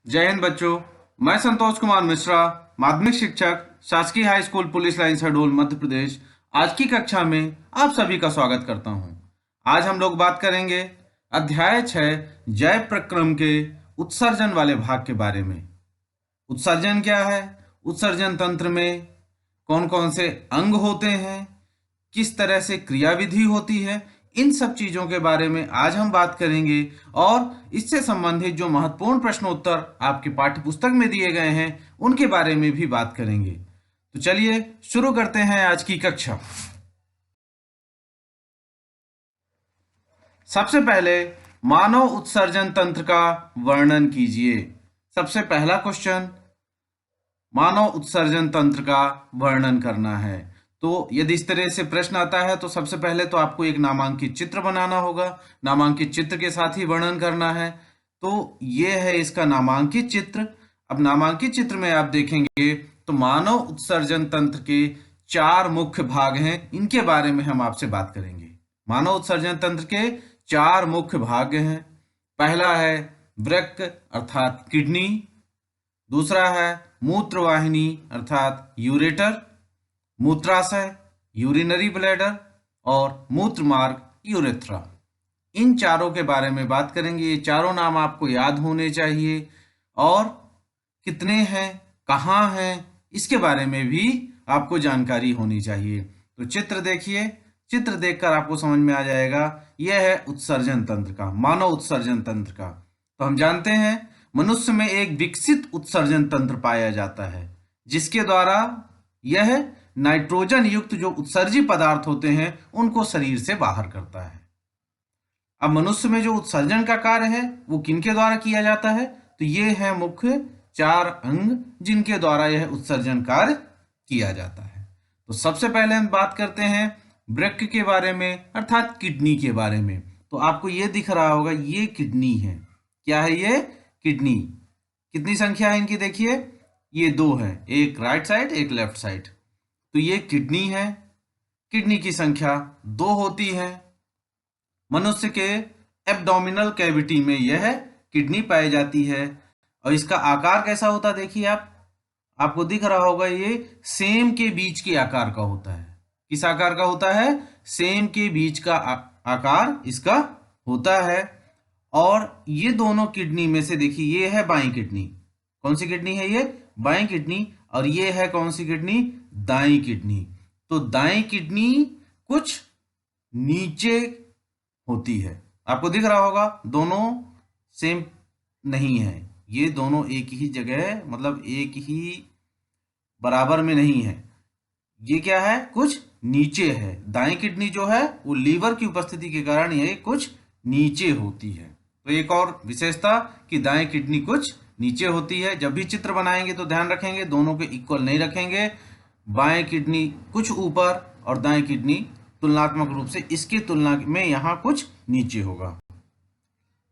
जय हिंद बच्चों। मैं संतोष कुमार मिश्रा, माध्यमिक शिक्षक, शासकीय high school police line Shahdol Madhya Pradesh. आज की कक्षा में आप सभी का स्वागत करता हूं। आज हम लोग बात करेंगे अध्याय 6 जय प्रक्रम के उत्सर्जन वाले भाग के बारे में। उत्सर्जन क्या है, उत्सर्जन तंत्र में कौन कौन से अंग होते हैं, किस तरह से क्रियाविधि होती है, इन सब चीजों के बारे में आज हम बात करेंगे और इससे संबंधित जो महत्वपूर्ण प्रश्नोत्तर आपके पाठ्य पुस्तक में दिए गए हैं उनके बारे में भी बात करेंगे। तो चलिए शुरू करते हैं आज की कक्षा। सबसे पहले मानव उत्सर्जन तंत्र का वर्णन कीजिए। सबसे पहला क्वेश्चन, मानव उत्सर्जन तंत्र का वर्णन करना है। तो यदि इस तरह से प्रश्न आता है तो सबसे पहले तो आपको एक नामांकित चित्र बनाना होगा, नामांकित चित्र के साथ ही वर्णन करना है। तो ये है इसका नामांकित चित्र। अब नामांकित चित्र में आप देखेंगे तो मानव उत्सर्जन तंत्र के 4 मुख्य भाग हैं, इनके बारे में हम आपसे बात करेंगे। मानव उत्सर्जन तंत्र के 4 मुख्य भाग हैं। पहला है वृक्क अर्थात किडनी, दूसरा है मूत्रवाहिनी अर्थात यूरेटर, मूत्राशय यूरिनरी ब्लैडर और मूत्र मार्ग यूरेथ्रा। इन चारों के बारे में बात करेंगे। ये चारों नाम आपको याद होने चाहिए और कितने हैं, कहाँ हैं, इसके बारे में भी आपको जानकारी होनी चाहिए। तो चित्र देखिए, चित्र देखकर आपको समझ में आ जाएगा। यह है उत्सर्जन तंत्र का, मानव उत्सर्जन तंत्र का। तो हम जानते हैं मनुष्य में एक विकसित उत्सर्जन तंत्र पाया जाता है जिसके द्वारा यह नाइट्रोजन युक्त जो उत्सर्जी पदार्थ होते हैं उनको शरीर से बाहर करता है। अब मनुष्य में जो उत्सर्जन का कार्य है वो किनके द्वारा किया जाता है? तो ये है मुख्य 4 अंग जिनके द्वारा यह उत्सर्जन कार्य किया जाता है। तो सबसे पहले हम बात करते हैं वृक्क के बारे में अर्थात किडनी के बारे में। तो आपको ये दिख रहा होगा, ये किडनी है। क्या है ये? किडनी। कितनी संख्या है इनकी देखिए, ये 2 है, एक राइट साइड एक लेफ्ट साइड। तो ये किडनी है। किडनी की संख्या 2 होती है। मनुष्य के एब्डोमिनल कैविटी में यह किडनी पाई जाती है। और इसका आकार कैसा होता है देखिए, आपको दिख रहा होगा, ये सेम के बीच के आकार का होता है। किस आकार का होता है? सेम के बीच का आकार इसका होता है। और ये दोनों किडनी में से देखिए, ये है बाईं किडनी। कौन सी किडनी है ये? बाईं किडनी। और ये है कौन सी किडनी? दाईं किडनी। तो दाईं किडनी कुछ नीचे होती है। आपको दिख रहा होगा दोनों सेम नहीं है, ये दोनों एक ही जगह, मतलब एक ही बराबर में नहीं है। ये क्या है? कुछ नीचे है। दाईं किडनी जो है वो लीवर की उपस्थिति के कारण ये कुछ नीचे होती है। तो एक और विशेषता कि दाईं किडनी कुछ नीचे होती है। जब भी चित्र बनाएंगे तो ध्यान रखेंगे दोनों को इक्वल नहीं रखेंगे। बाएं किडनी कुछ ऊपर और दाएं किडनी तुलनात्मक रूप से इसकी तुलना में यहाँ कुछ नीचे होगा।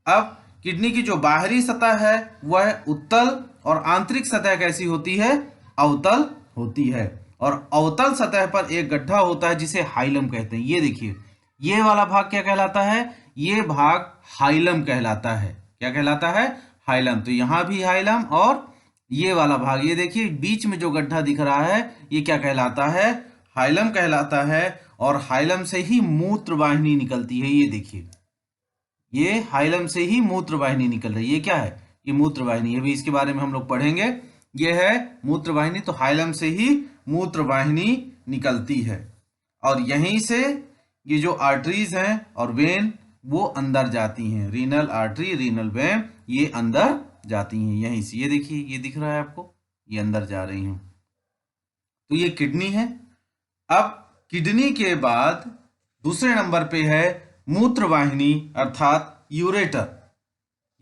अब किडनी की जो बाहरी सतह है वह उत्तल और आंतरिक सतह कैसी होती है? अवतल होती है। और अवतल सतह पर एक गड्ढा होता है जिसे हाइलम कहते हैं। ये देखिए, ये वाला भाग क्या कहलाता है? ये भाग हाइलम कहलाता है। क्या कहलाता है? हाइलम। तो यहां भी हाइलम, और ये वाला भाग, ये देखिए बीच में जो गड्ढा दिख रहा है ये क्या कहलाता है? हाइलम कहलाता है। और हाइलम से ही मूत्र वाहिनी निकलती है। ये देखिए, ये हाइलम से ही मूत्र वाहिनी निकल रही है। ये क्या है? ये मूत्र वाहिनी है। अभी इसके बारे में हम लोग पढ़ेंगे। ये है मूत्र वाहिनी। तो हाइलम से ही मूत्र वाहिनी निकलती है और यहीं से ये जो आर्टरीज हैं और वेन वो अंदर जाती हैं। रीनल आर्टरी, रीनल वेन, ये अंदर जाती हैं यहीं से। ये देखिए, ये दिख रहा है आपको, ये अंदर जा रही हैं। तो ये किडनी है। अब किडनी के बाद दूसरे नंबर पे है मूत्र वाहिनी अर्थात यूरेटर।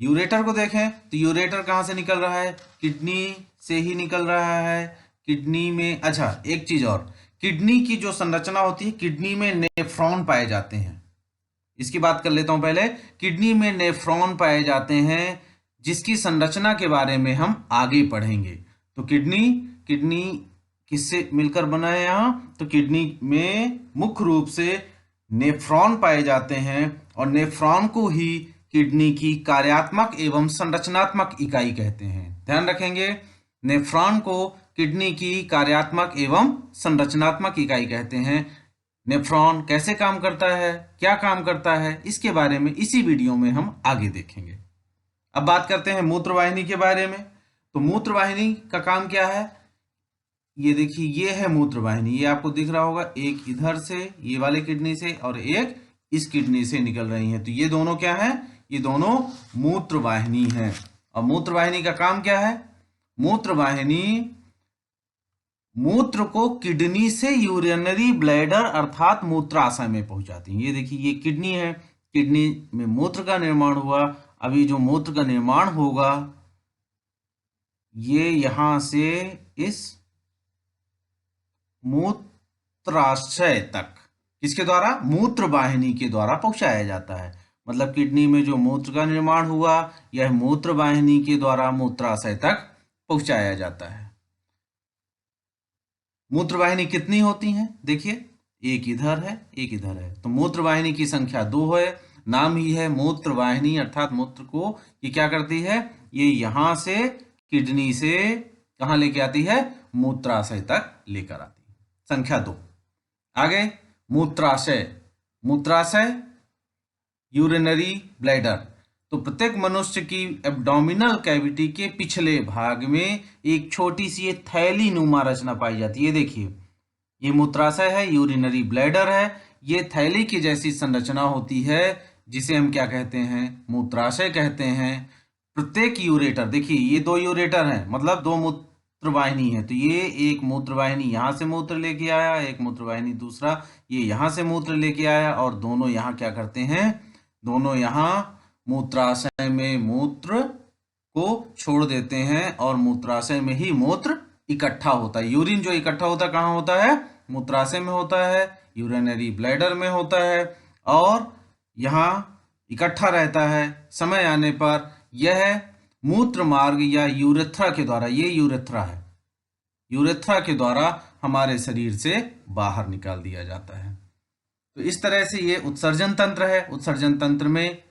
यूरेटर को देखें तो यूरेटर कहाँ से निकल रहा है? किडनी से ही निकल रहा है। किडनी में, अच्छा एक चीज और, किडनी की जो संरचना होती है, किडनी में नेफ्रॉन पाए जाते हैं। इसकी बात कर लेता हूं पहले। किडनी में नेफ्रॉन पाए जाते हैं जिसकी संरचना के बारे में हम आगे पढ़ेंगे। तो किडनी किडनी किससे मिलकर बना है? यहाँ तो किडनी में मुख्य रूप से नेफ्रॉन पाए जाते हैं और नेफ्रॉन को ही किडनी की कार्यात्मक एवं संरचनात्मक इकाई कहते हैं। ध्यान रखेंगे, नेफ्रॉन को किडनी की कार्यात्मक एवं संरचनात्मक इकाई कहते हैं। नेफ्रॉन कैसे काम करता है, क्या काम करता है, इसके बारे में इसी वीडियो में हम आगे देखेंगे। अब बात करते हैं मूत्रवाहिनी के बारे में। तो मूत्रवाहिनी का काम क्या है, ये देखिए, ये है मूत्रवाहिनी। ये आपको दिख रहा होगा, एक इधर से ये वाले किडनी से और एक इस किडनी से निकल रही है। तो ये दोनों क्या है, ये दोनों मूत्रवाहिनी है। और मूत्रवाहिनी का काम क्या है, मूत्रवाहिनी मूत्र को किडनी से यूरिनरी ब्लैडर अर्थात मूत्राशय में पहुंचाती है। ये देखिए, ये किडनी है, किडनी में मूत्र का निर्माण हुआ। अभी जो मूत्र का निर्माण होगा ये यहां से इस मूत्राशय तक किसके द्वारा, मूत्रवाहिनी के द्वारा पहुंचाया जाता है। मतलब किडनी में जो मूत्र का निर्माण हुआ यह मूत्रवाहिनी के द्वारा मूत्राशय तक पहुंचाया जाता है। मूत्रवाहिनी कितनी होती हैं, देखिए, एक इधर है एक इधर है। तो मूत्रवाहिनी की संख्या 2 है। नाम ही है मूत्रवाहिनी, अर्थात मूत्र को ये क्या करती है, ये यहां से किडनी से कहां लेके आती है, मूत्राशय तक लेकर आती है। संख्या 2। आगे मूत्राशय, मूत्राशय यूरिनरी ब्लैडर। तो प्रत्येक मनुष्य की एब्डोमिनल कैविटी के पिछले भाग में एक छोटी सी ये थैली नुमा रचना पाई जाती है। ये देखिए, ये मूत्राशय है, यूरिनरी ब्लैडर है, ये थैली की जैसी संरचना होती है जिसे हम क्या कहते हैं, मूत्राशय कहते हैं। प्रत्येक यूरेटर, देखिए ये 2 यूरेटर हैं, मतलब 2 मूत्रवाहिनी है। तो ये एक मूत्रवाहिनी यहां से मूत्र लेके आया, एक मूत्रवाहिनी दूसरा ये यहां से मूत्र लेके आया, और दोनों यहां क्या करते हैं, दोनों यहां मूत्राशय में मूत्र को छोड़ देते हैं और मूत्राशय में ही मूत्र इकट्ठा होता है। यूरिन जो इकट्ठा होता है कहाँ होता है, मूत्राशय में होता है, यूरिनरी ब्लैडर में होता है, और यहाँ इकट्ठा रहता है। समय आने पर यह मूत्र मार्ग या यूरेथ्रा के द्वारा, ये यूरेथ्रा है, यूरेथ्रा के द्वारा हमारे शरीर से बाहर निकाल दिया जाता है। तो इस तरह से ये उत्सर्जन तंत्र है। उत्सर्जन तंत्र में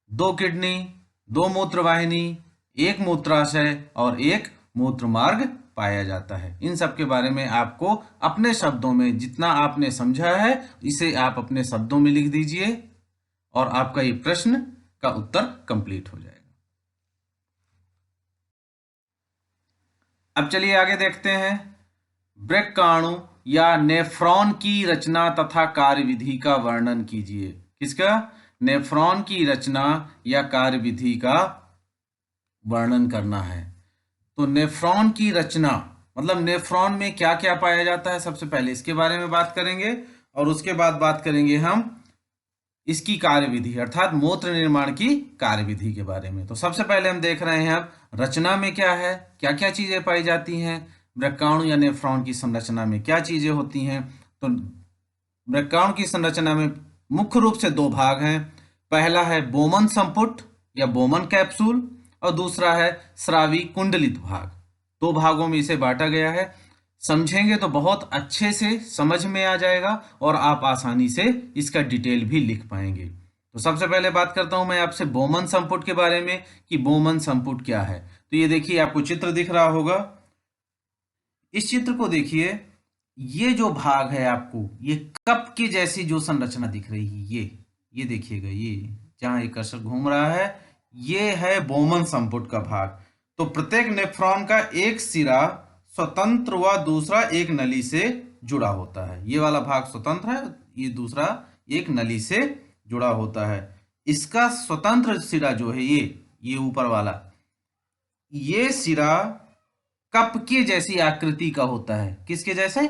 2 किडनी, 2 मूत्रवाहिनी, 1 मूत्राशय और 1 मूत्र मार्ग पाया जाता है। इन सब के बारे में आपको अपने शब्दों में जितना आपने समझा है इसे आप अपने शब्दों में लिख दीजिए और आपका ये प्रश्न का उत्तर कंप्लीट हो जाएगा। अब चलिए आगे देखते हैं। वृक्काणु या नेफ्रॉन की रचना तथा कार्यविधि का वर्णन कीजिए। किसका, नेफ्रॉन की रचना या कार्यविधि का वर्णन करना है। तो नेफ्रॉन की रचना मतलब नेफ्रॉन में क्या क्या पाया जाता है, सबसे पहले इसके बारे में बात करेंगे और उसके बाद बात करेंगे हम इसकी कार्यविधि अर्थात मूत्र निर्माण की कार्यविधि के बारे में। तो सबसे पहले हम देख रहे हैं अब रचना में क्या है, क्या क्या चीजें पाई जाती हैं। वृक्काणु या नेफ्रॉन की संरचना में क्या चीजें होती हैं। तो वृक्काणु की संरचना में मुख्य रूप से 2 भाग हैं। पहला है बोमन संपुट या बोमन कैप्सूल और दूसरा है स्रावी कुंडलित भाग। 2 भागों में इसे बांटा गया है। समझेंगे तो बहुत अच्छे से समझ में आ जाएगा और आप आसानी से इसका डिटेल भी लिख पाएंगे। तो सबसे पहले बात करता हूं मैं आपसे बोमन संपुट के बारे में कि बोमन संपुट क्या है। तो ये देखिए, आपको चित्र दिख रहा होगा, इस चित्र को देखिए, ये जो भाग है आपको ये कप के जैसी जो संरचना दिख रही है, ये देखिएगा, ये जहां एक कर्सर घूम रहा है ये है बोमन संपुट का भाग। तो प्रत्येक नेफ्रॉन का एक सिरा स्वतंत्र व दूसरा एक नली से जुड़ा होता है। ये वाला भाग स्वतंत्र है, ये दूसरा एक नली से जुड़ा होता है। इसका स्वतंत्र सिरा जो है ये ऊपर वाला, ये सिरा कप के जैसी आकृति का होता है। किसके जैसे,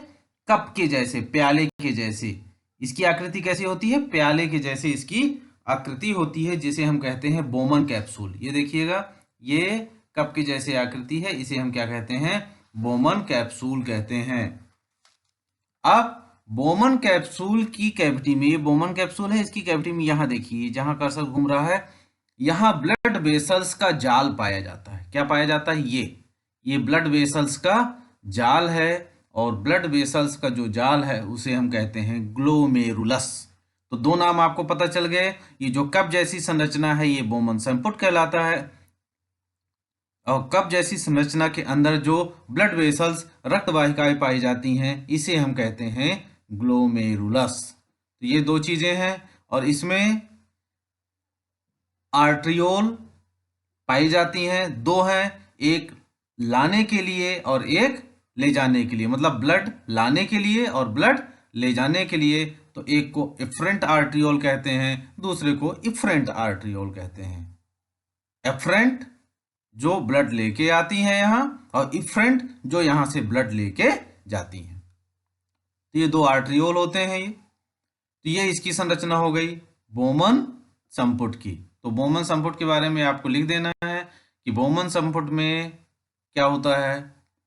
कप के जैसे, प्याले के जैसे। इसकी आकृति कैसी होती है, प्याले के जैसे इसकी आकृति होती है, जिसे हम कहते हैं बोमन कैप्सूल। ये देखिएगा, ये कप की जैसी आकृति है, इसे हम क्या कहते हैं, बोमन कैप्सूल कहते हैं। अब बोमन कैप्सूल की कैविटी में, ये बोमन कैप्सूल है, इसकी कैविटी में यहां देखिए जहां कर्सर घूम रहा है, यहां ब्लड वेसल्स का जाल पाया जाता है। क्या पाया जाता है, ये ब्लड वेसल्स का जाल है और ब्लड वेसल्स का जो जाल है उसे हम कहते हैं ग्लोमेरुलस। तो दो नाम आपको पता चल गए। ये जो कप जैसी संरचना है ये बोमन संपुट कहलाता है, और कप जैसी संरचना के अंदर जो ब्लड वेसल्स रक्त वाहिकाएं पाई जाती हैं इसे हम कहते हैं ग्लोमेरुलस। तो ये दो चीजें हैं, और इसमें आर्ट्रियोल पाई जाती हैं, दो हैं, एक लाने के लिए और एक ले जाने के लिए, मतलब ब्लड लाने के लिए और ब्लड ले जाने के लिए। तो एक को एफरेंट आर्ट्रियोल कहते हैं, दूसरे को इफरेंट आर्ट्रियोल कहते हैं। एफरेंट जो ब्लड लेके आती हैं यहां, और इफरेंट जो यहां से ब्लड लेके जाती हैं। तो ये दो आर्ट्रियोल होते हैं ये। तो ये इसकी संरचना हो गई बोमन संपुट की। तो बोमन संपुट के बारे में आपको लिख देना है कि बोमन संपुट में क्या होता है,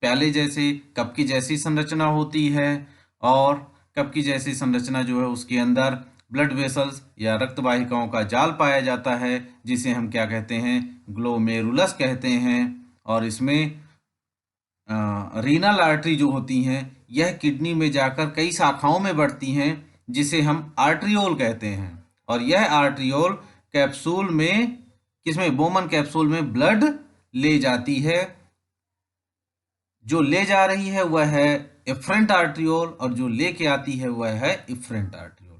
प्याले जैसे कप की जैसी संरचना होती है, और कप की जैसी संरचना जो है उसके अंदर ब्लड वेसल्स या रक्त वाहिकाओं का जाल पाया जाता है, जिसे हम क्या कहते हैं, ग्लोमेरुलस कहते हैं। और इसमें रीनल आर्टरी जो होती हैं यह किडनी में जाकर कई शाखाओं में बढ़ती हैं, जिसे हम आर्ट्रियोल कहते हैं। और यह आर्ट्रियोल कैप्सूल में, किसमें, बोमन कैप्सूल में ब्लड ले जाती है। जो ले जा रही है वह है एफरेंट आर्ट्रियोल, और जो लेके आती है वह है इफरेंट आर्ट्रियोल।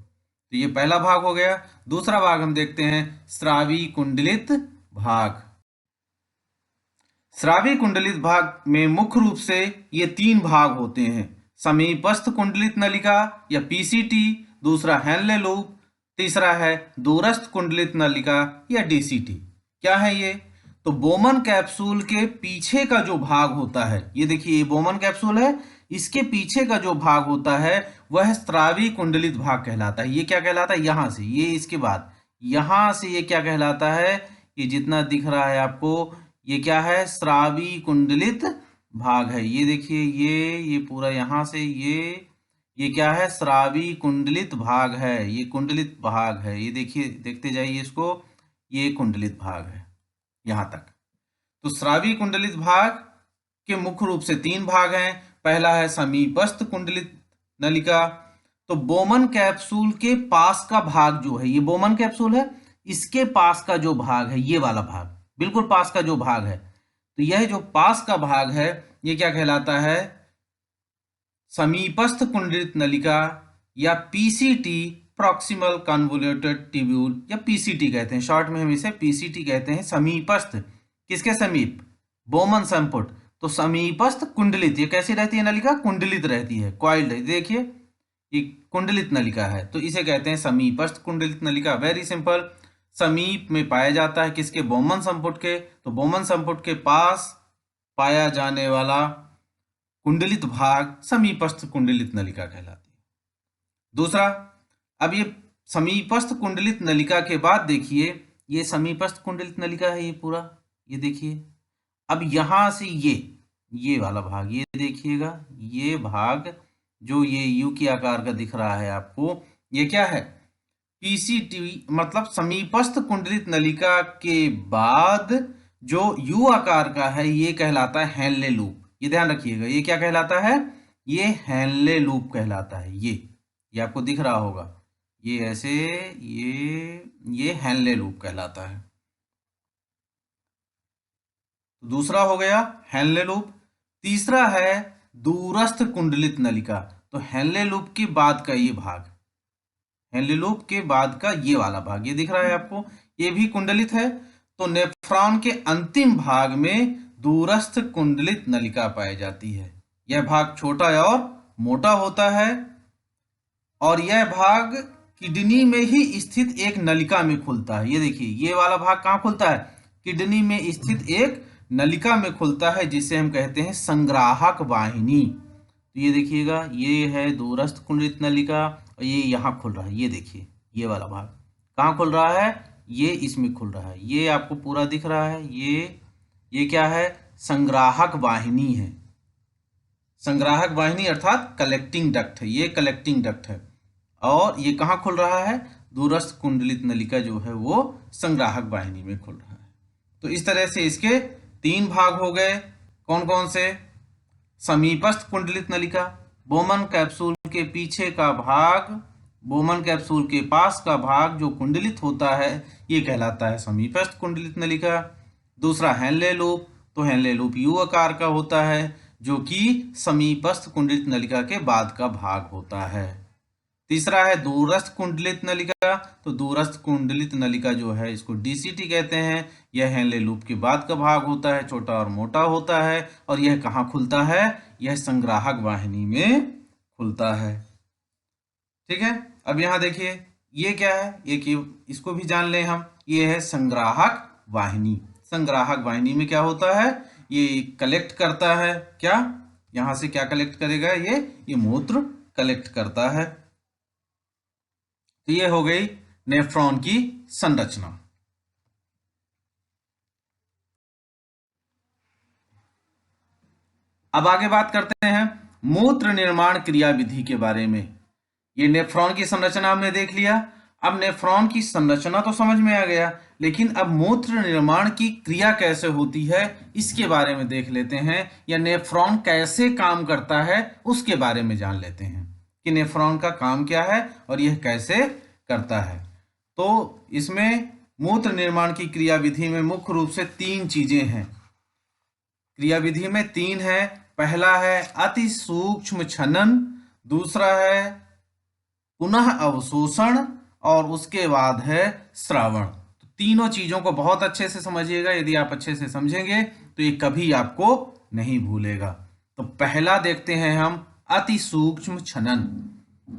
तो ये पहला भाग हो गया। दूसरा भाग हम देखते हैं, स्रावी कुंडलित भाग। स्रावी कुंडलित भाग में मुख्य रूप से ये तीन भाग होते हैं, समीपस्थ कुंडलित नलिका या पीसीटी, दूसरा हेनले लूप, तीसरा है दूरस्थ कुंडलित नलिका या डीसीटी। क्या है ये? तो बोमन कैप्सूल के पीछे का जो भाग होता है, ये देखिए ये बोमन कैप्सूल है, इसके पीछे का जो भाग होता है वह स्रावी कुंडलित भाग कहलाता है। ये क्या कहलाता है, यहां से, ये इसके बाद यहां से ये क्या कहलाता है, ये जितना दिख रहा है आपको, ये क्या है, स्रावी कुंडलित भाग है। ये देखिए ये पूरा यहां से ये क्या है, स्रावी कुंडलित भाग है, ये कुंडलित भाग है। ये देखिए, देखते जाइए इसको, ये कुंडलित भाग है यहां तक। तो स्रावी कुंडलित भाग के मुख्य रूप से तीन भाग हैं। पहला है समीपस्थ कुंडलित नलिका। तो बोमन कैप्सूल के पास का भाग जो है, ये बोमन कैप्सूल है, इसके पास का जो भाग है, ये वाला भाग, बिल्कुल पास का जो भाग है, तो यह जो पास का भाग है ये क्या कहलाता है, समीपस्थ कुंडलित नलिका या पीसीटी, प्रॉक्सिमल कन्वोल्यूटेड ट्यूब्यूल, या पीसीटी कहते हैं, शॉर्ट में हम इसे पीसीटी कहते हैं। समीपस्थ, किसके समीप, बोमन संपुट। तो समीपस्थ कुंडलित, ये कैसी रहती है नलिका, कुंडलित रहती है, कॉइल्ड। देखिए ये कुंडलित नलिका है, तो इसे कहते हैं समीपस्थ कुंडलित नलिका। वेरी सिंपल, समीप में पाया जाता है किसके, बोमन संपुट के। तो बोमन संपुट के पास पाया जाने वाला कुंडलित भाग समीपस्थ कुंडलित नलिका कहलाती है। दूसरा, अब ये समीपस्थ कुंडलित नलिका के बाद देखिए, ये समीपस्थ कुंडलित नलिका है ये पूरा, ये देखिए। अब यहां से ये वाला भाग, ये देखिएगा, ये भाग जो ये यू के आकार का दिख रहा है आपको, ये क्या है, पीसीटी, मतलब समीपस्थ कुंडलित नलिका के बाद जो यू आकार का है ये कहलाता है हेनले लूप। ये ध्यान रखिएगा, ये क्या कहलाता है, ये हेनले लूप कहलाता है। ये आपको दिख रहा होगा, ये ऐसे, ये हेनले लूप कहलाता है। दूसरा हो गया हेनले लूप। तीसरा है दूरस्थ कुंडलित नलिका। तो हेनले लूप के बाद का ये भाग, हेनले लूप के बाद का ये वाला भाग, ये दिख रहा है आपको, ये भी कुंडलित है। तो नेफ्रॉन के अंतिम भाग में दूरस्थ कुंडलित नलिका पाई जाती है। यह भाग छोटा और मोटा होता है, और यह भाग किडनी में ही स्थित एक नलिका में खुलता है। ये देखिए, ये वाला भाग कहाँ खुलता है, किडनी में स्थित एक नलिका में खुलता है, जिसे हम कहते हैं संग्राहक वाहिनी। तो ये देखिएगा, ये है दूरस्थ कुंडलित नलिका, और ये यहाँ खुल रहा है। ये देखिए, ये वाला भाग कहाँ खुल रहा है, ये इसमें खुल रहा है, ये आपको पूरा दिख रहा है। ये क्या है, संग्राहक वाहिनी है। संग्राहक वाहिनी अर्थात कलेक्टिंग डक्ट है, ये कलेक्टिंग डक्ट है। और ये कहाँ खुल रहा है, दूरस्थ कुंडलित नलिका जो है वो संग्राहक वाहिनी में खुल रहा है। तो इस तरह से इसके तीन भाग हो गए। कौन कौन से, समीपस्थ कुंडलित नलिका, बोमन कैप्सूल के पीछे का भाग बोमन कैप्सूल के पास का भाग जो कुंडलित होता है ये कहलाता है समीपस्थ कुंडलित नलिका। दूसरा हेनले लूप, तो हेनले लूप यू आकार का होता है जो कि समीपस्थ कुंडलित नलिका के बाद का भाग होता है। तीसरा है दूरस्थ कुंडलित नलिका, तो दूरस्थ कुंडलित नलिका जो है इसको डीसीटी कहते हैं। यह हेनले लूप के बाद का भाग होता है, छोटा और मोटा होता है, और यह कहाँ खुलता है? यह संग्राहक वाहिनी में खुलता है। ठीक है, अब यहाँ देखिए ये क्या है, इसको भी जान लें हम। ये है संग्राहक वाहिनी। संग्राहक वाहिनी में क्या होता है? ये कलेक्ट करता है, क्या यहाँ से क्या कलेक्ट करेगा? ये मूत्र कलेक्ट करता है। तो ये हो गई नेफ्रॉन की संरचना। अब आगे बात करते हैं मूत्र निर्माण क्रिया विधि के बारे में। ये नेफ्रॉन की संरचना हमने देख लिया। अब नेफ्रॉन की संरचना तो समझ में आ गया, लेकिन अब मूत्र निर्माण की क्रिया कैसे होती है इसके बारे में देख लेते हैं, या नेफ्रॉन कैसे काम करता है उसके बारे में जान लेते हैं कि नेफ्रॉन का काम क्या है और यह कैसे करता है। तो इसमें मूत्र निर्माण की क्रिया विधि में मुख्य रूप से 3 चीजें हैं। क्रिया विधि में 3 है। पहला है अति सूक्ष्म छनन, दूसरा है पुनः अवशोषण, और उसके बाद है श्रावण। तो तीनों चीजों को बहुत अच्छे से समझिएगा। यदि आप अच्छे से समझेंगे तो ये कभी आपको नहीं भूलेगा। तो पहला देखते हैं हम अति सूक्ष्म छनन।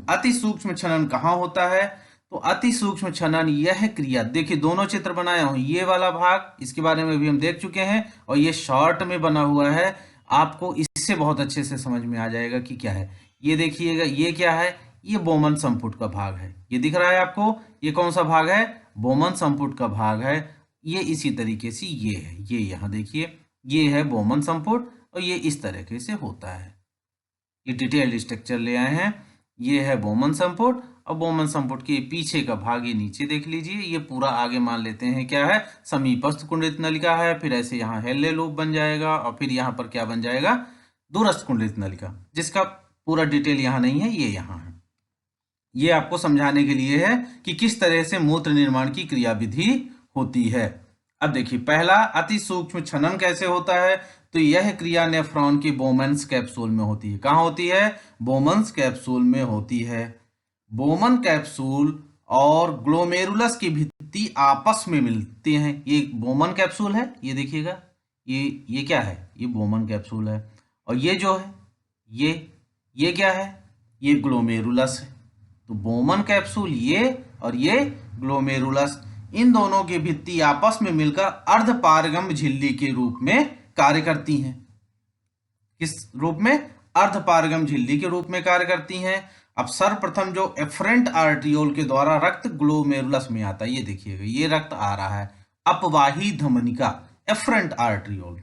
अति सूक्ष्म छनन कहाँ होता है? तो अति सूक्ष्म छनन यह क्रिया, देखिए दोनों चित्र बनाए हूं, ये वाला भाग इसके बारे में भी हम देख चुके हैं, और ये शॉर्ट में बना हुआ है। आपको इससे बहुत अच्छे से समझ में आ जाएगा कि क्या है। ये देखिएगा, ये क्या है? ये बोमन संपुट का भाग है। ये दिख रहा है आपको? ये कौन सा भाग है? बोमन संपुट का भाग है। ये इसी तरीके से ये है, ये यहाँ देखिए, ये है बोमन संपुट, और ये इस तरीके से होता है। ये डिटेल्ड स्ट्रक्चर ले आए हैं। ये है बोमन संपुट, और बोमन संपुट के पीछे का भाग ये नीचे देख लीजिए। ये पूरा आगे मान लेते हैं क्या है? समीपस्थ कुंडलित नलिका है। फिर ऐसे यहाँ हेनले लूप बन जाएगा, और फिर यहाँ पर क्या बन जाएगा? दूरस्थ कुंडलित नलिका, जिसका पूरा डिटेल यहाँ नहीं है, ये यहाँ है। ये आपको समझाने के लिए है कि किस तरह से मूत्र निर्माण की क्रिया विधि होती है। अब देखिए पहला अति सूक्ष्म छनन कैसे होता है? तो यह क्रिया नेफ्रॉन की बोमन्स कैप्सूल में होती है। कहाँ होती है? बोमन्स कैप्सूल में होती है। बोमन कैप्सूल और ग्लोमेरुलस की भित्ति आपस में मिलती हैं। ये बोमन कैप्सूल है, ये देखिएगा, ये क्या है? ये बोमन कैप्सूल है। और ये जो है, ये क्या है? ये ग्लोमेरुलस है। तो बोमन कैप्सूल ये, और ये ग्लोमेरुलस, इन दोनों की भित्ति आपस में मिलकर अर्धपारगम झिल्ली के रूप में कार्य करती हैं। किस रूप में? अर्धपारगम झिल्ली के रूप में कार्य करती हैं। अब सर्वप्रथम जो एफरेंट आर्ट्रियोल के द्वारा रक्त ग्लोमेरुलस में आता है, ये देखिएगा, ये रक्त आ रहा है अपवाही धमनिका, एफरेंट आर्ट्रियोल,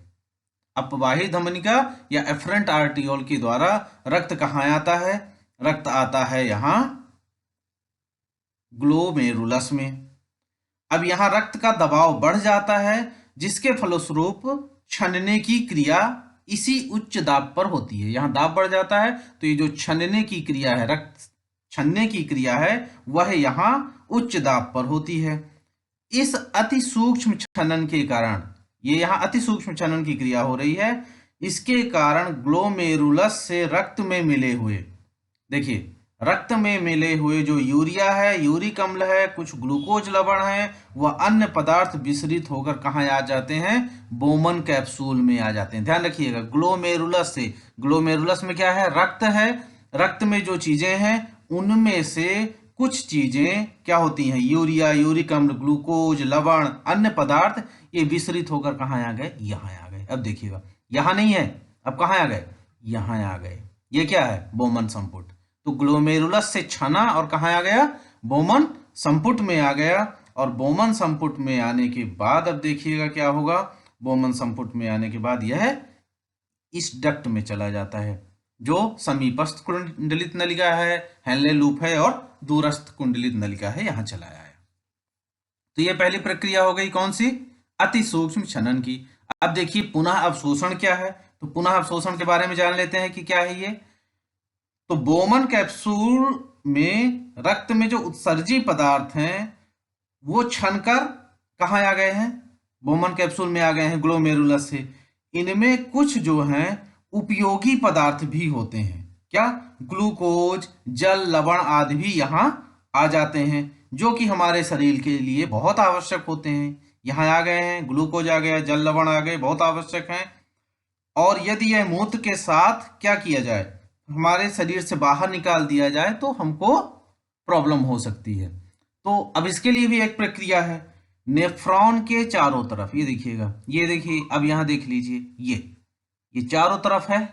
अपवाही धमनिका या एफरेंट आर्ट्रियोल के द्वारा रक्त कहाँ आता है? रक्त आता है यहाँ ग्लोमेरुलस में। अब यहाँ रक्त का दबाव बढ़ जाता है, जिसके फलस्वरूप छनने की क्रिया इसी उच्च दाब पर होती है। यहाँ दाब बढ़ जाता है, तो ये जो छनने की क्रिया है, रक्त छनने की क्रिया है, वह यहाँ उच्च दाब पर होती है। इस अति सूक्ष्म छनन के कारण, ये यहाँ अति सूक्ष्म छनन की क्रिया हो रही है, इसके कारण ग्लोमेरुलस से रक्त में मिले हुए, देखिए रक्त में मिले हुए जो यूरिया है, यूरिक अम्ल है, कुछ ग्लूकोज लवण है, वह अन्य पदार्थ विसरित होकर कहाँ आ जाते हैं? बोमन कैप्सूल में आ जाते हैं। ध्यान रखिएगा, ग्लोमेरुलस से, ग्लोमेरुलस में क्या है? रक्त है। रक्त में जो चीजें हैं उनमें से कुछ चीजें क्या होती हैं? यूरिया, यूरिक अम्ल, ग्लूकोज, लवण, अन्य पदार्थ, ये विसरित होकर कहाँ आ गए? यहाँ आ गए। अब देखिएगा, यहाँ नहीं है, अब कहाँ आ गए? यहाँ आ गए। ये क्या है? बोमन संपुट। तो ग्लोमेरुलस से छना और कहाँ आ गया? बोमन संपुट में आ गया। और बोमन संपुट में आने के बाद अब देखिएगा क्या होगा? बोमन संपुट में आने के बाद यह इस डक्ट में चला जाता है, जो समीपस्थ कुंडलित नलिका है, हेनले लूप है, और दूरस्थ कुंडलित नलिका है, यहाँ चला आया। तो यह पहली प्रक्रिया हो गई, कौन सी? अति सूक्ष्म छनन की। अब देखिए पुनः अवशोषण क्या है? तो पुनः अवशोषण के बारे में जान लेते हैं कि क्या है ये। तो बोमन कैप्सूल में रक्त में जो उत्सर्जी पदार्थ हैं वो छनकर कहाँ आ गए हैं, बोमन कैप्सूल में आ गए हैं ग्लोमेरुलस से। इनमें कुछ जो हैं उपयोगी पदार्थ भी होते हैं, क्या, ग्लूकोज, जल, लवण आदि भी यहाँ आ जाते हैं, जो कि हमारे शरीर के लिए बहुत आवश्यक होते हैं। यहाँ आ गए हैं, ग्लूकोज आ गया, जल, लवण आ गए, बहुत आवश्यक हैं। और यदि यह मूत्र के साथ क्या किया जाए, हमारे शरीर से बाहर निकाल दिया जाए तो हमको प्रॉब्लम हो सकती है। तो अब इसके लिए भी एक प्रक्रिया है, नेफ्रॉन के चारों तरफ, ये देखिएगा, ये देखिए, अब यहाँ देख लीजिए, ये चारों तरफ है,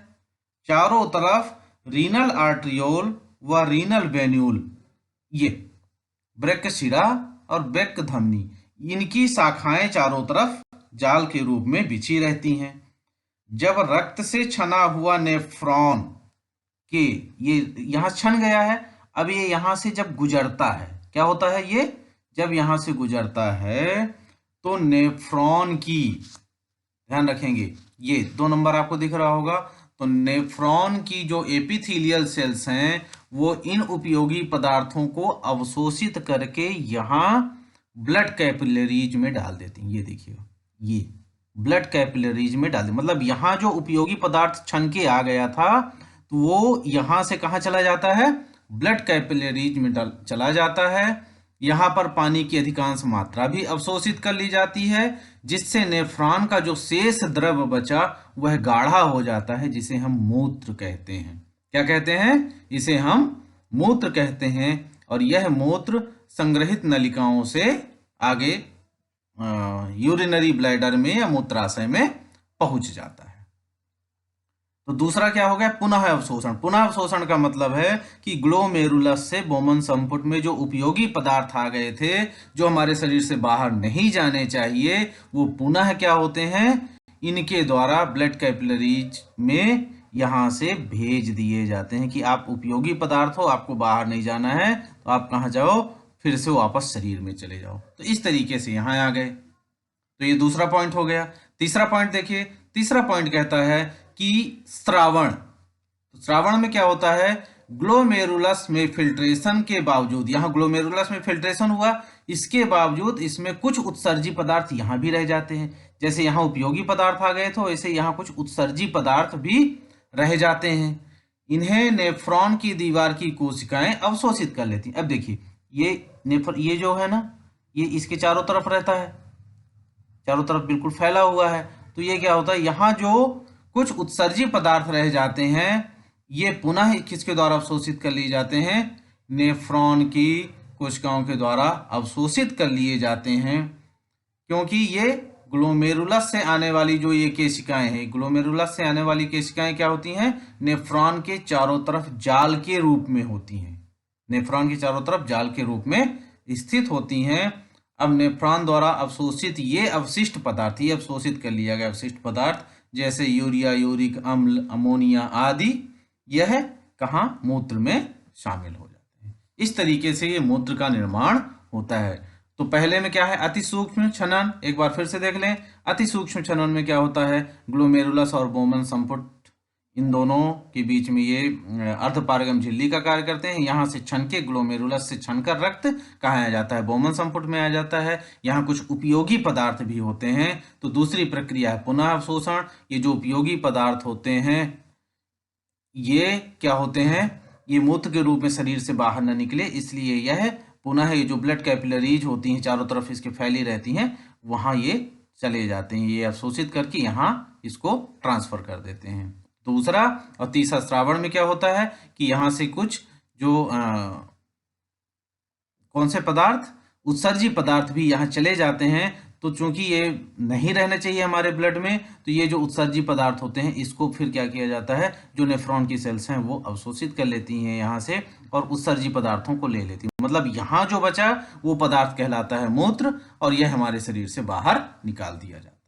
चारों तरफ रीनल आर्ट्रियोल व रीनल वेन्यूल, ये वृक्कशिरा और वृक्क धमनी, इनकी शाखाएं चारों तरफ जाल के रूप में बिछी रहती हैं। जब रक्त से छना हुआ नेफ्रॉन के, ये यहां छन गया है, अब ये यहां से जब गुजरता है, क्या होता है, ये जब यहां से गुजरता है तो नेफ्रॉन की, ध्यान रखेंगे, ये 2 नंबर आपको दिख रहा होगा, तो नेफ्रॉन की जो एपिथेलियल सेल्स हैं वो इन उपयोगी पदार्थों को अवशोषित करके यहाँ ब्लड कैपिलरीज में डाल देती हैं। ये देखिए, ये ब्लड कैपिलरीज में डाल दे, मतलब यहाँ जो उपयोगी पदार्थ छन के आ गया था तो वो यहाँ से कहाँ चला जाता है, ब्लड कैपिलरीज में चला जाता है। यहाँ पर पानी की अधिकांश मात्रा भी अवशोषित कर ली जाती है, जिससे नेफ्रॉन का जो शेष द्रव बचा वह गाढ़ा हो जाता है, जिसे हम मूत्र कहते हैं। क्या कहते हैं, इसे हम मूत्र कहते हैं। और यह मूत्र संग्रहित नलिकाओं से आगे यूरिनरी ब्लैडर में या मूत्राशय में पहुंच जाता है। तो दूसरा क्या हो गया, पुनः अवशोषण। पुनः अवशोषण का मतलब है कि ग्लोमेरुलस से बोमन संपुट में जो उपयोगी पदार्थ आ गए थे, जो हमारे शरीर से बाहर नहीं जाने चाहिए, वो पुनः क्या होते हैं, इनके द्वारा ब्लड कैपिलरीज में यहाँ से भेज दिए जाते हैं कि आप उपयोगी पदार्थ हो, आपको बाहर नहीं जाना है, तो आप कहाँ जाओ, फिर से वापस शरीर में चले जाओ। तो इस तरीके से यहाँ आ गए। तो ये दूसरा पॉइंट हो गया। तीसरा पॉइंट देखिए, तीसरा पॉइंट कहता है कि श्रावण। तो श्रावण में क्या होता है, ग्लोमेरुलस में फिल्ट्रेशन के बावजूद, यहाँ ग्लोमेरुलस में फिल्ट्रेशन हुआ, इसके बावजूद इसमें कुछ उत्सर्जी पदार्थ यहाँ भी रह जाते हैं। जैसे यहाँ उपयोगी पदार्थ आ गए तो वैसे यहाँ कुछ उत्सर्जी पदार्थ भी रह जाते हैं। इन्हें नेफ्रॉन की दीवार की कोशिकाएं अवशोषित कर लेती हैं। अब देखिए, ये जो है ना, ये इसके चारों तरफ रहता है, चारों तरफ बिल्कुल फैला हुआ है। तो ये क्या होता है, यहाँ जो कुछ उत्सर्जी पदार्थ रह जाते हैं, ये पुनः किसके द्वारा अवशोषित कर लिए जाते हैं, नेफ्रॉन की कोशिकाओं के द्वारा अवशोषित कर लिए जाते हैं। क्योंकि ये ग्लोमेरुलस से आने वाली जो ये केशिकाएं हैं, ग्लोमेरुलस से आने वाली केशिकाएं क्या होती हैं, नेफ्रॉन के चारों तरफ जाल के रूप में होती हैं, नेफ्रॉन के चारों तरफ जाल के रूप में स्थित होती हैं। अब नेफ्रॉन द्वारा अवशोषित ये अवशिष्ट पदार्थ, ये अवशोषित कर लिया गया अवशिष्ट पदार्थ, जैसे यूरिया, यूरिक अम्ल, अमोनिया आदि, यह कहाँ, मूत्र में शामिल हो जाते हैं। इस तरीके से ये मूत्र का निर्माण होता है। तो पहले में क्या है, अति सूक्ष्म छनन, एक बार फिर से देख लें। अति सूक्ष्म छनन में क्या होता है, ग्लोमेरुलस और बोमन संपुट, इन दोनों के बीच में ये अर्धपारगम झिल्ली का कार्य करते हैं। यहाँ से छन के, ग्लोमेरुलस से छनकर रक्त कहाँ आ जाता है, बोमन संपुट में आ जाता है। यहाँ कुछ उपयोगी पदार्थ भी होते हैं। तो दूसरी प्रक्रिया है पुनः अवशोषण। ये जो उपयोगी पदार्थ होते हैं ये क्या होते हैं, ये मूत्र के रूप में शरीर से बाहर न निकले, इसलिए यह पुनः ये जो ब्लड कैपिलरीज होती हैं चारों तरफ इसके फैली रहती हैं, वहाँ ये चले जाते हैं, ये अवशोषित करके यहाँ इसको ट्रांसफर कर देते हैं। दूसरा और तीसरा श्रावण में क्या होता है कि यहाँ से कुछ जो कौन से पदार्थ, उत्सर्जी पदार्थ भी यहाँ चले जाते हैं। तो चूंकि ये नहीं रहना चाहिए हमारे ब्लड में, तो ये जो उत्सर्जी पदार्थ होते हैं इसको फिर क्या किया जाता है, जो नेफ्रॉन की सेल्स हैं वो अवशोषित कर लेती हैं यहाँ से और उत्सर्जी पदार्थों को ले लेती हैं। मतलब यहाँ जो बचा वो पदार्थ कहलाता है मूत्र, और यह हमारे शरीर से बाहर निकाल दिया जाता है।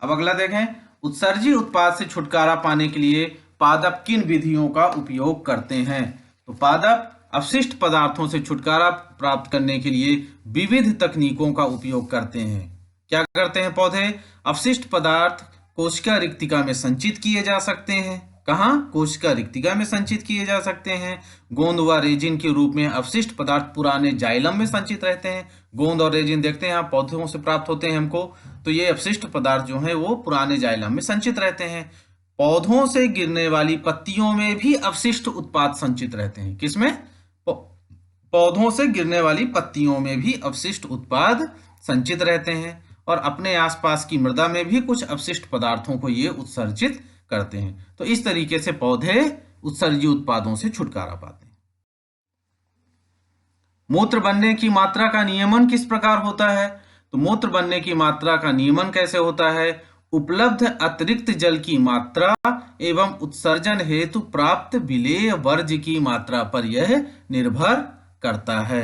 अब अगला देखें, उत्सर्जी उत्पाद से छुटकारा पाने के लिए पादप किन विधियों का उपयोग करते हैं। तो पादप अपशिष्ट पदार्थों से छुटकारा प्राप्त करने के लिए विविध तकनीकों का उपयोग करते हैं। क्या करते हैं पौधे, अपशिष्ट पदार्थ कोशिका रिक्तिका में संचित किए जा सकते हैं, कहाँ? कोशिका रिक्तिका में संचित किए जा सकते हैं। गोंद व रेजिन के रूप में अवशिष्ट पदार्थ पुराने जाइलम में संचित रहते हैं। गोंद और रेजिन देखते हैं आप पौधों से प्राप्त होते हैं हमको, तो ये अवशिष्ट पदार्थ जो है वो पुराने जाइलम में संचित रहते हैं। पौधों से गिरने वाली पत्तियों में भी अवशिष्ट उत्पाद संचित रहते हैं। किसमें? पौधों से गिरने वाली पत्तियों में भी अवशिष्ट उत्पाद संचित रहते हैं। और अपने आसपास की मृदा में भी कुछ अवशिष्ट पदार्थों को ये उत्सर्जित करते हैं। तो इस तरीके से पौधे उत्सर्जी उत्पादों से छुटकारा पाते हैं। मूत्र बनने की मात्रा का नियमन किस प्रकार होता है? तो मूत्र बनने की मात्रा का नियमन कैसे होता है? उपलब्ध अतिरिक्त जल की मात्रा एवं उत्सर्जन हेतु प्राप्त विलेय वर्ज्य की मात्रा पर यह निर्भर करता है।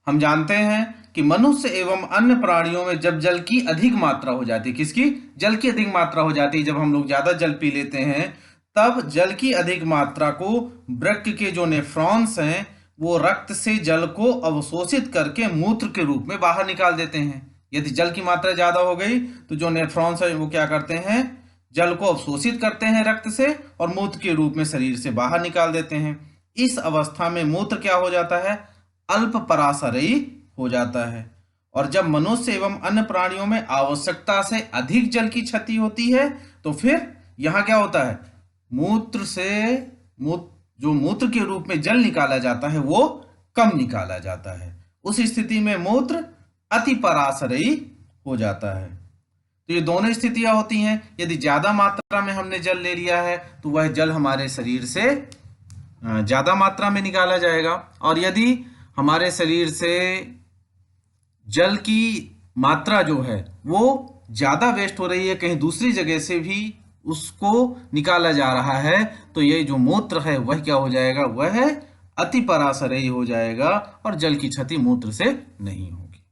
हम जानते हैं कि मनुष्य एवं अन्य प्राणियों में जब जल की अधिक मात्रा हो जाती है, किसकी? जल की अधिक मात्रा हो जाती है, जब हम लोग ज्यादा जल पी लेते हैं तब जल की अधिक मात्रा को वृक्क के जो नेफ्रॉन्स हैं वो रक्त से जल को अवशोषित करके मूत्र के रूप में बाहर निकाल देते हैं। यदि जल की मात्रा ज्यादा हो गई तो जो नेफ्रॉन्स है वो क्या करते हैं? जल को अवशोषित करते हैं रक्त से और मूत्र के रूप में शरीर से बाहर निकाल देते हैं। इस अवस्था में मूत्र क्या हो जाता है? अल्प पराशरयी हो जाता है। और जब मनुष्य एवं अन्य प्राणियों में आवश्यकता से अधिक जल की क्षति होती है तो फिर यहां क्या होता है? मूत्र से जो मूत्र के रूप में जल निकाला जाता है वो कम निकाला जाता है। उस स्थिति में मूत्र अति पराशरयी हो जाता है। तो ये दोनों स्थितियां होती हैं। यदि ज्यादा मात्रा में हमने जल ले लिया है तो वह जल हमारे शरीर से ज्यादा मात्रा में निकाला जाएगा, और यदि हमारे शरीर से जल की मात्रा जो है वो ज्यादा वेस्ट हो रही है, कहीं दूसरी जगह से भी उसको निकाला जा रहा है, तो ये जो मूत्र है वह क्या हो जाएगा? वह अति पराशरयी हो जाएगा और जल की क्षति मूत्र से नहीं होगी।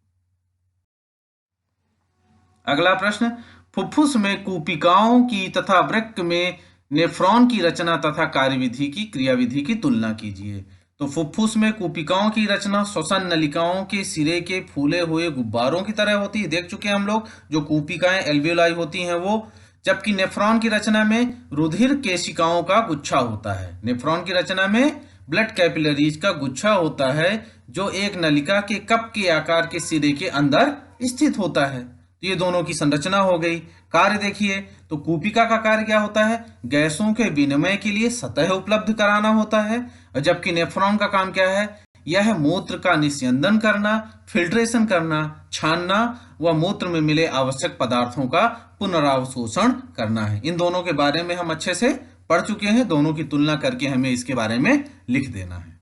अगला प्रश्न, फुफ्फुस में कूपिकाओं की तथा वृक्क में नेफ्रॉन की रचना तथा कार्यविधि की क्रियाविधि की तुलना कीजिए। तो फुफ्फुस में कूपिकाओं की रचना श्वसन नलिकाओं के सिरे के फूले हुए गुब्बारों की तरह होती है, देख चुके हैं हम लोग, जो कूपिकाएं एल्वियोलाई होती हैं वो। जबकि नेफ्रॉन की रचना में रुधिर केशिकाओं का गुच्छा होता है। नेफ्रॉन की रचना में ब्लड कैपिलरीज का गुच्छा होता है जो एक नलिका के कप के आकार के सिरे के अंदर स्थित होता है। तो ये दोनों की संरचना हो गई। कार्य देखिए, तो कूपिका का कार्य क्या होता है? गैसों के विनिमय के लिए सतह उपलब्ध कराना होता है। और जबकि नेफ्रॉन का काम क्या है? यह मूत्र का निस्यंदन करना, फिल्ट्रेशन करना, छानना व मूत्र में मिले आवश्यक पदार्थों का पुनरावशोषण करना है। इन दोनों के बारे में हम अच्छे से पढ़ चुके हैं, दोनों की तुलना करके हमें इसके बारे में लिख देना है।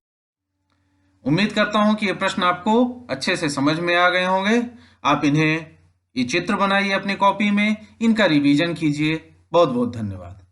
उम्मीद करता हूं कि ये प्रश्न आपको अच्छे से समझ में आ गए होंगे। आप इन्हें ये चित्र बनाइए अपनी कॉपी में, इनका रिवीजन कीजिए। बहुत बहुत धन्यवाद।